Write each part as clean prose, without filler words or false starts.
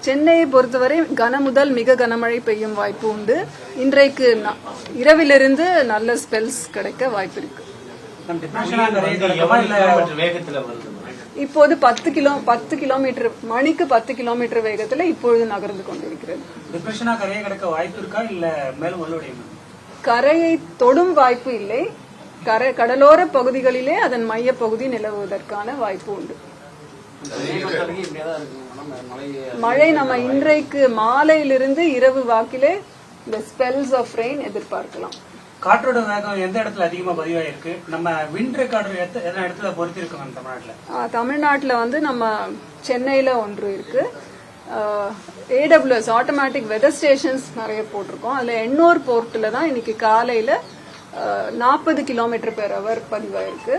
சென்னையை பொறுத்தவரை கன முதல் மிக கனமழை பெய்யும் வாய்ப்பு உண்டு. இன்றைக்கு இரவிலிருந்து நல்ல ஸ்பெல்ஸ் கிடைக்க வாய்ப்பு இருக்கு. இப்போது 10 கிலோமீட்டர் மணிக்கு 10 கிலோமீட்டர் வேகத்துல இப்பொழுது நகர்ந்து கொண்டிருக்கிறது. கரையை தொடும் வாய்ப்பு இல்லை. கடலோர பகுதிகளிலே அதன் மைய பகுதி நிலவுவதற்கான வாய்ப்பு உண்டு. மழை நம்ம இன்றைக்கு மாலையிலிருந்து இரவு வாக்கிலே இந்த ஸ்பெல்ஸ் ஆஃப் ரெயின் எதிர்பார்க்கலாம். காற்றோட வேகம் எந்த இடத்துல அதிகமா பதிவாயிருக்கு? நம்ம விண்ட் ரெக்கார்டர் எந்த இடத்துல பொறுத்து இருக்கோம் தமிழ்நாட்டுல வந்து நம்ம சென்னையில ஒன்று இருக்கு. AWS ஆட்டோமேட்டிக் வெதர் ஸ்டேஷன்ஸ் நிறைய போட்டிருக்கோம். அதுல எண்ணூர் போர்ட்ல தான் இன்னைக்கு காலையில 40 km/h பதிவாயிருக்கு.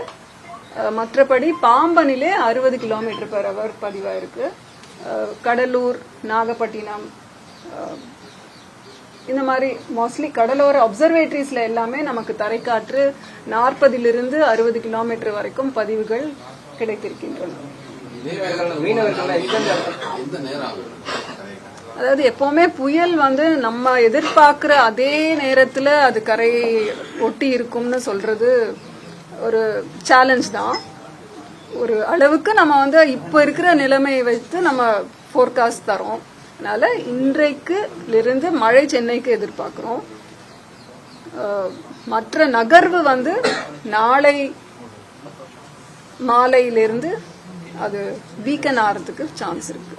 மற்றபடி பாம்பனிலே 60 km/h பதிவாயிருக்கு. கடலூர், நாகப்பட்டினம் இந்த மாதிரி மோஸ்ட்லி கடலோர அப்சர்வேட்டரிஸ்ல எல்லாமே நமக்கு தரைக்காற்று 40 to 60 km வரைக்கும் பதிவுகள் கிடைத்திருக்கின்றன. அதாவது எப்பவுமே புயல் வந்து நம்ம எதிர்பார்க்கிற அதே நேரத்துல அது கரையை ஒட்டி இருக்கும்னு சொல்றது ஒரு சேலஞ்ச் தான். ஒரு அளவுக்கு நம்ம வந்து இப்ப இருக்கிற நிலைமையை வைத்து நம்ம போர்காஸ்ட் தரோம். அதனால இன்றைக்கு இருந்து மழை சென்னைக்கு எதிர்பார்க்கிறோம். மற்ற நகர்வு வந்து நாளை மாலையிலிருந்து அது வீக்கன் ஆறதுக்கு சான்ஸ் இருக்கு.